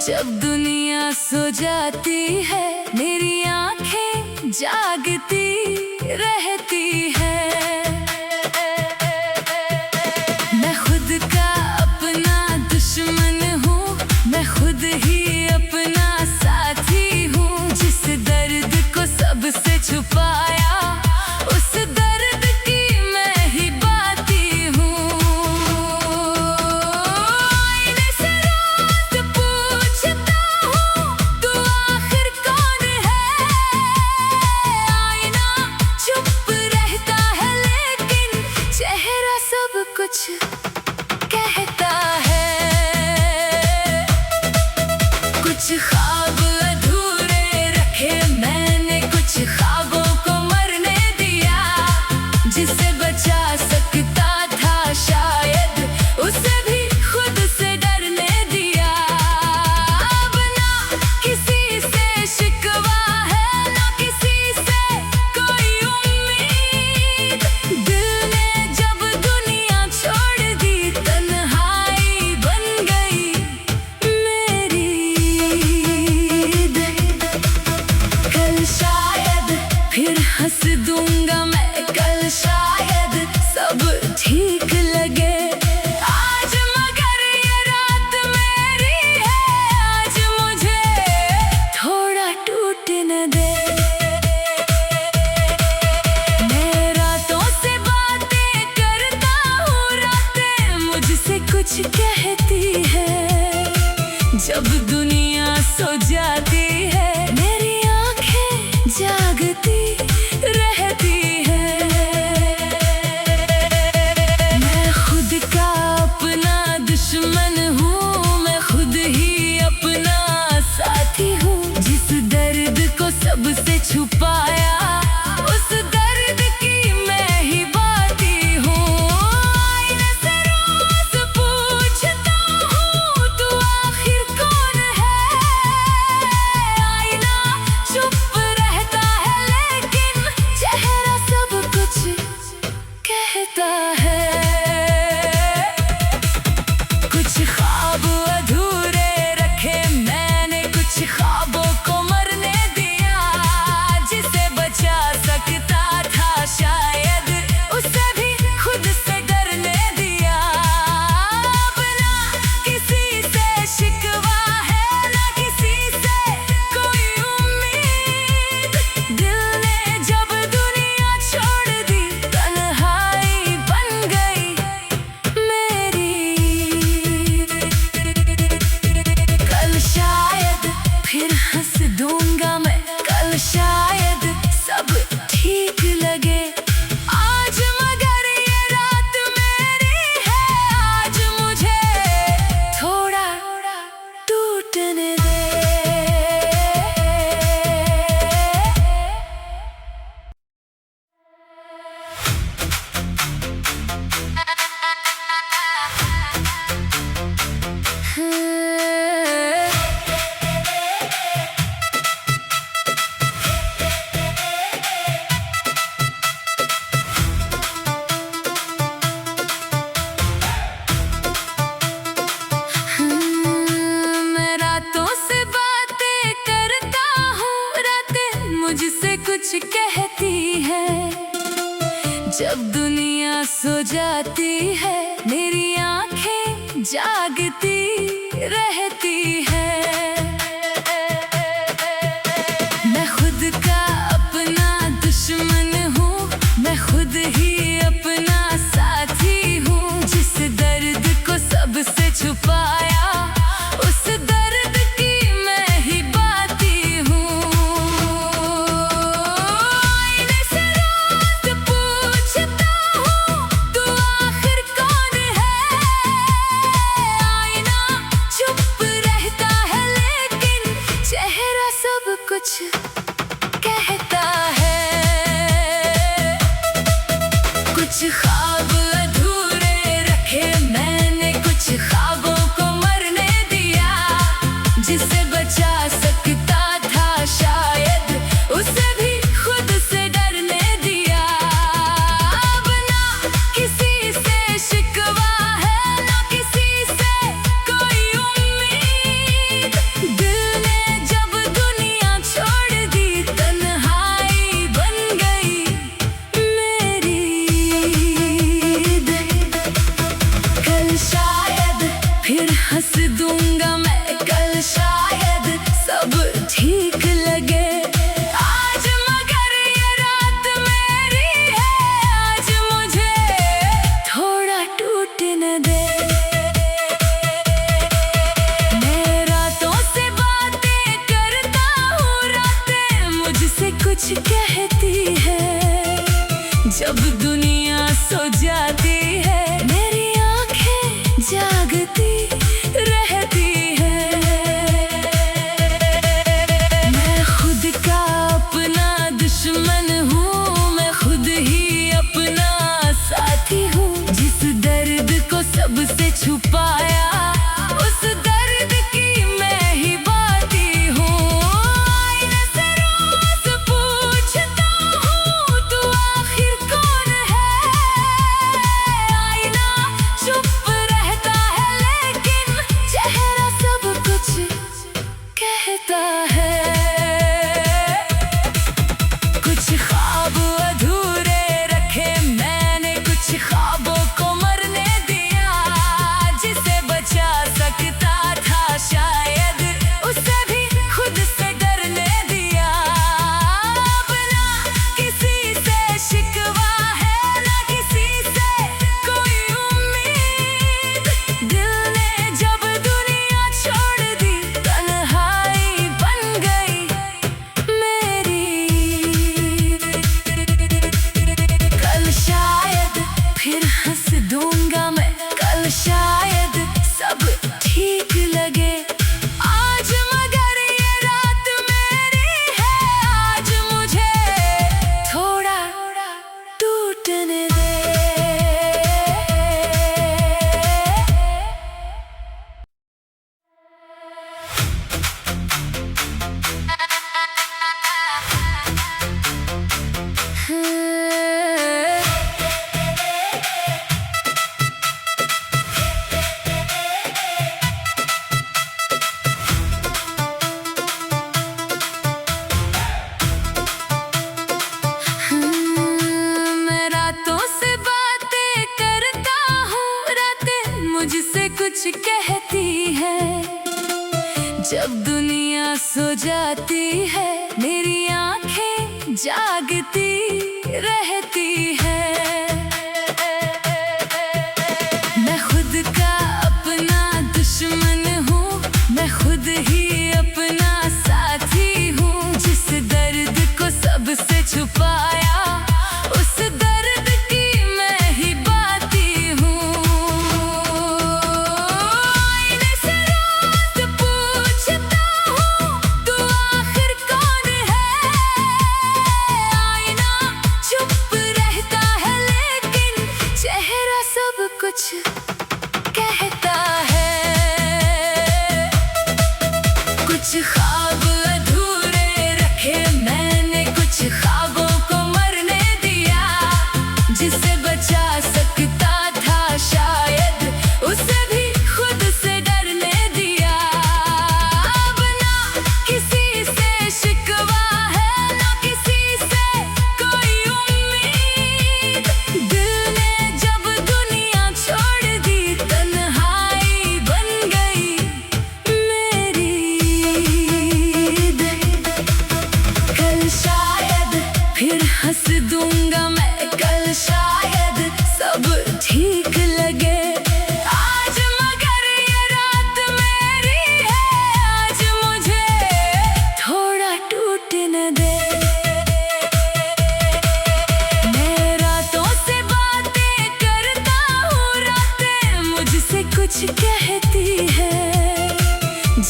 जब दुनिया सो जाती है मेरी आंखें जागती रहती है। मैं खुद का अपना दुश्मन हूँ, मैं खुद ही अपना साथी हूँ। जिस दर्द को सबसे छुपाया उस दर्द की मैं ही बाती हूँ। आईने से रोज पूछता हूँ तू आखिर कौन है। आईना चुप रहता है लेकिन चेहरा सब कुछ कहता है। कुछ ख्वाब अधूरे रखे मैंने, कुछ ख्वाबों को मरने दिया। जिसे बचा सकता था शायद उसे भी खुद से डरने दिया। अब ना किसी से शिकवा है ना किसी से कोई उम्मीद। दिल ने जब दुनिया छोड़ दी तन्हाई बन गई मेरी ईद। कल शायद फिर हंस दूंगा मैं, कल शायद सब ठीक लगे। आज मगर ये रात मेरी है, आज मुझे थोड़ा टूटने दे। मैं रातों से बातें करता हूँ, रातें मुझसे कुछ कहती है। जब दुनिया सो जाती है मेरी आंखें जागती रहती है। मैं खुद का अपना दुश्मन हूँ, मैं खुद ही अपना साथी हूँ। जिस दर्द को सबसे छुपाया उस दर्द की मैं ही बाती हूँ। आईने से रोज पूछता हूँ तू आखिर कौन है। आईना चुप रहता है लेकिन चेहरा सब कुछ कहता है। कुछ ख्वाब अधूरे रखे मैंने, कुछ ख्वाबों को मरने दिया। जिसे बचा सकता था शायद उसे भी खुद से डरने दिया। अब ना किसी से शिकवा है ना किसी से कोई उम्मीद। दिल ने जब दुनिया छोड़ दी तन्हाई बन गई मेरी ईद। कल शायद फिर हंस दूंगा मैं, कल शायद सब ठीक लगे। आज मगर ये रात मेरी है, आज मुझे थोड़ा टूटने दे। मैं रातों से बातें करता हूँ, रातें मुझसे कुछ कहती है। जब दुनिया सो जाती है मेरी आंखें जागती रहती है। मैं खुद का अपना दुश्मन हूँ, मैं खुद ही अपना साथी हूँ। जिस दर्द को सबसे छुपाया उस दर्द की मैं ही बाती हूँ। आईने से रोज पूछता हूँ तू आखिर कौन है। आईना चुप रहता है लेकिन चेहरा सब कुछ कहता है। कुछ ख्वाब अधूरे रखे मैंने, कुछ ख्वाबों को मरने दिया। जिसे बचा सकता था शायद उसे भी खुद से डरने दिया। अब ना किसी से शिकवा है ना किसी से कोई उम्मीद। हंस दूंगा मैं कल शायद सब ठीक लगे। आज मगर ये रात मेरी है, आज मुझे थोड़ा टूटने दे। मैं रातों से बातें करता हूँ, रातें मुझसे कुछ कहती है। जब दुनिया सो जाती है, मेरी आंखें जागती रहती है। मैं खुद का अपना दुश्मन हूँ, मैं खुद ही अपना साथी हूँ। जिस दर्द को सबसे छुपाया, उस दर्द की मैं ही बाती हूँ। आईने से रोज पूछता हूँ, तू आखिर कौन है? आईना चुप रहता है, लेकिन चेहरा सब कुछ कहता है। कुछ ख्वाब अधूरे रखे मैंने, कुछ ख्वाबों को मरने दिया। जिसे बचा सकता था शायद, उसे भी खुद से डरने दिया। अब ना किसी से शिकवा है, ना किसी से कोई उम्मीद। दिल ने जब दुनिया छोड़ दी, तन्हाई बन गई मेरी। कल शायद फिर हंस दूंगा मैं, कल शायद सब ठीक लगे। आज मगर ये रात मेरी है, आज मुझे थोड़ा टूटने दे। मैं रातों से बातें करता हूँ, रातें मुझसे कुछ कहती है। जब दुनिया सो जाती है, मेरी आंखें जागती रहती है। मैं खुद का अपना दुश्मन हूँ, मैं खुद ही अपना साथी हूँ। जिस दर्द को सबसे छुपाया, उस दर्द की मैं ही बाती हूँ। आईने से रोज पूछता हूँ, तू आखिर कौन है? आईना चुप रहता है, लेकिन चेहरा सब कुछ कहता है। कुछ ख्वाब अधूरे रखे मैंने, कुछ ख्वाबों को मरने दिया। जिसे बचा सकता था शायद, उसे भी खुद से डरने दिया। अब ना किसी से शिकवा है, ना किसी से कोई उम्मीद। दिल ने जब दुनिया छोड़ दी, तन्हाई बन गई मेरी। कल शायद फिर हंस दूंगा मैं, कल शायद सब ठीक लगे। आज मगर ये रात मेरी है, आज मुझे थोड़ा टूटने दे। मैं रातों से बातें करता हूँ, रातें मुझसे कुछ कहती है।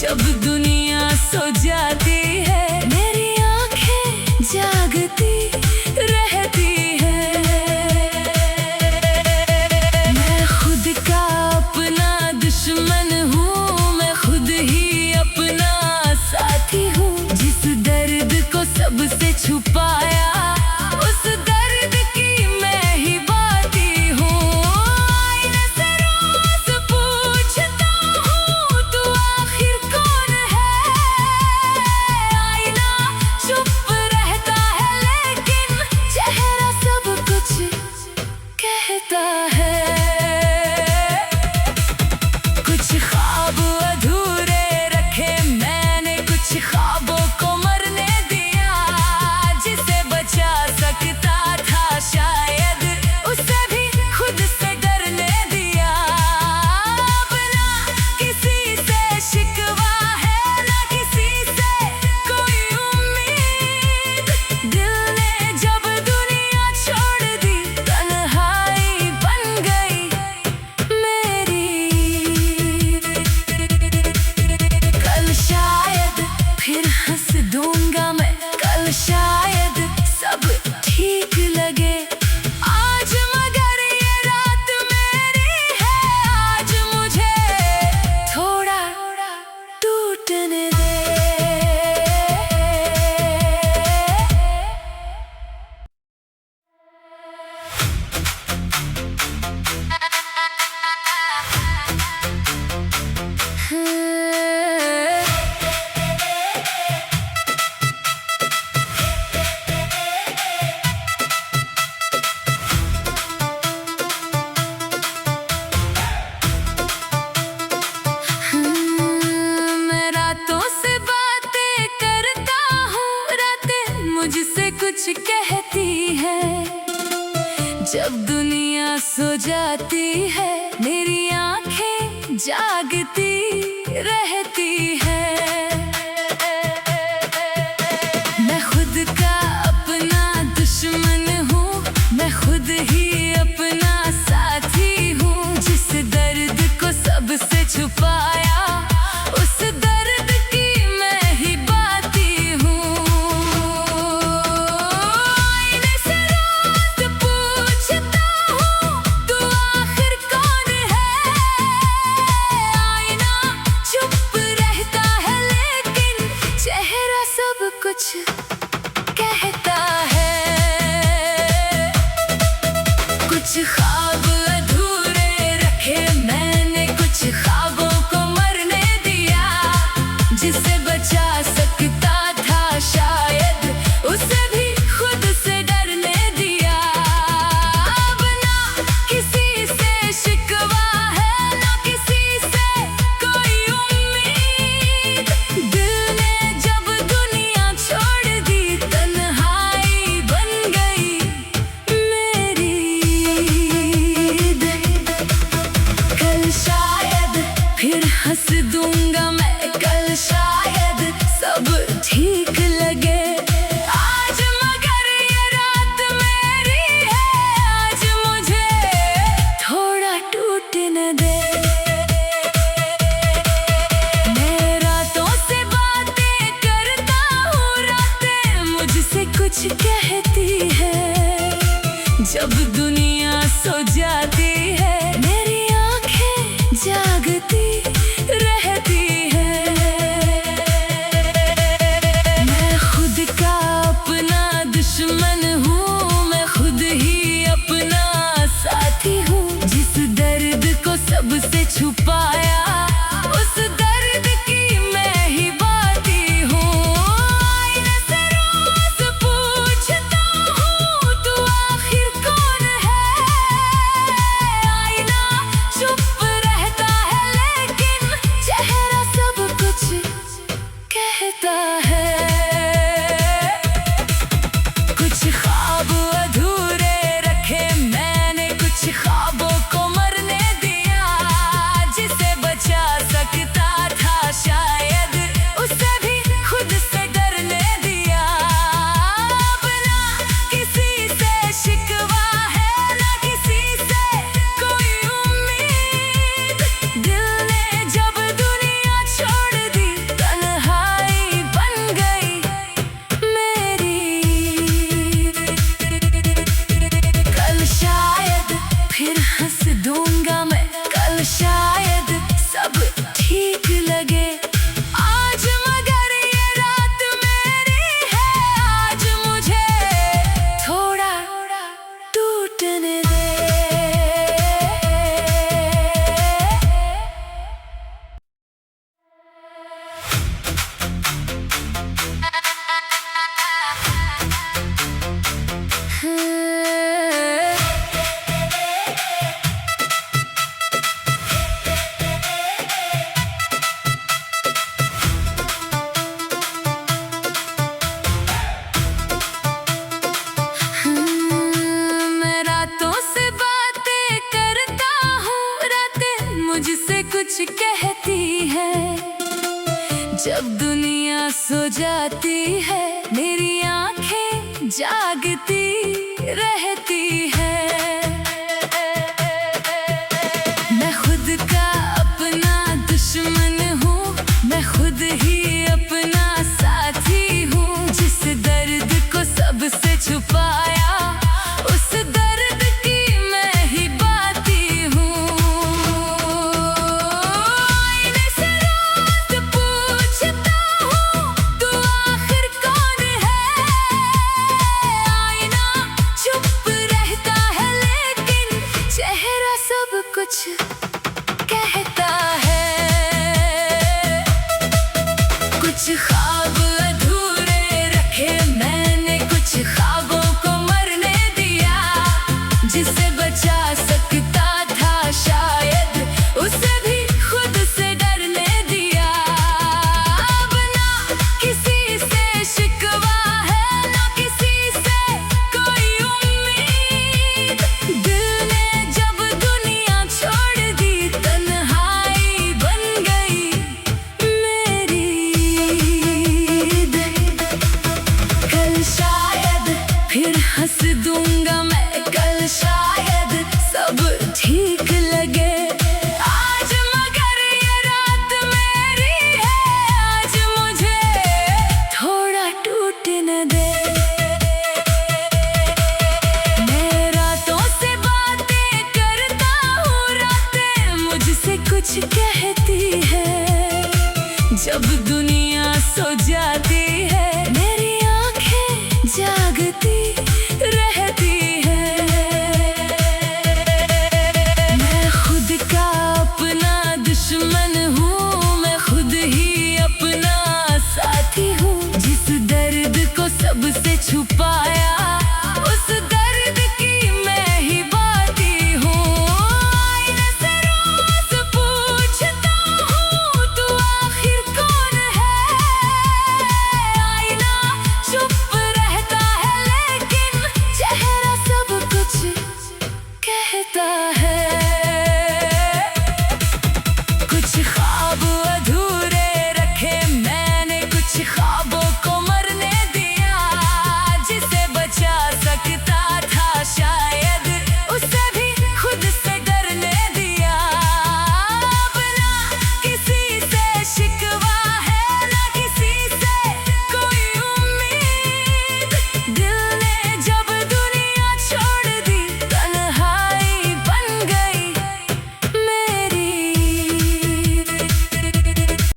जब दुनिया सो जाती है, मेरी आंखें जागती रहती है। मैं खुद का अपना दुश्मन हूँ, मैं खुद ही अपना साथी हूँ। जिस दर्द को सबसे छुपाया, उस दर्द की मैं ही बाती हूँ। आईने से रोज पूछता हूँ, तू आखिर कौन है? आईना चुप रहता है, लेकिन चेहरा सब कुछ कहता है। कुछ ख्वाब जब दुनिया सो जाती है मेरी आंखें जागती रहती है। मैं खुद का अपना दुश्मन हूँ, मैं खुद ही अपना साथी हूँ। जिस दर्द को सबसे छुपाया उस दर्द की मैं ही बाती हूँ। आईने से रोज पूछता हूँ तू आखिर कौन है। आईना चुप रहता है लेकिन चेहरा सब कुछ कहता है। कुछ ख्वाब अधूरे रखे मैंने, कुछ ख्वाबों को मरने दिया। जिसे बचा सकता था शायद उसे भी खुद से डरने दिया। अब ना किसी से शिकवा है ना किसी से कोई उम्मीद। दिल ने जब दुनिया छोड़ दी तन्हाई बन गई मेरी ईद। कल शायद फिर हंस दूंगा मैं, कल शायद सब ठीक लगे। आज मगर ये रात मेरी है, आज मुझे थोड़ा टूटने दे। मैं रातों से बातें करता हूँ, रातें मुझसे कुछ कहती है। जब दुनिया सो जाती है मेरी आंखें जागती रहती है। मैं खुद का अपना दुश्मन हूँ, मैं खुद ही अपना साथी हूँ। जिस दर्द को सबसे छुपाया उस दर्द की मैं ही बाती हूँ। आईने से रोज पूछता हूँ तू आखिर कौन है। आईना चुप रहता है लेकिन चेहरा सब कुछ कहता है। कुछ ख्वाब अधूरे रखे मैंने, कुछ ख्वाबों को मरने दिया। जिसे बचा सकता था शायद उसे भी खुद से डरने दिया। अब ना किसी से शिकवा है ना किसी से कोई उम्मीद। दिल ने जब दुनिया छोड़ दी तन्हाई बन गई मेरी ईद। कल शायद फिर हंस दूंगा मैं, कल शायद सब ठीक लगे। आज मगर ये रात मेरी है, आज मुझे थोड़ा टूटने दे। मैं रातों से बातें करता हूँ, रातें मुझसे कुछ कहती है। जब दुनिया सो जाती है मेरी आंखें जागती रहती है। मैं खुद का अपना दुश्मन हूँ, मैं खुद ही अपना साथी हूँ। जिस दर्द को सबसे छुपाया उस दर्द की मैं ही बाती हूँ। आईने से रोज पूछता हूँ तू आखिर कौन है। आईना चुप रहता है लेकिन चेहरा सब कुछ कहता है। कुछ ख्वाब अधूरे रखे मैंने, कुछ ख्वाबों को मरने दिया। जिसे बचा सकता था शायद उसे भी खुद से डरने दिया। अब ना किसी से शिकवा है ना किसी से कोई उम्मीद। जब दुनिया सो जाती है मेरी आंखें जागती रहती है। मैं खुद का अपना दुश्मन हूँ, मैं खुद ही अपना साथी हूँ। जिस दर्द को सबसे छुपाए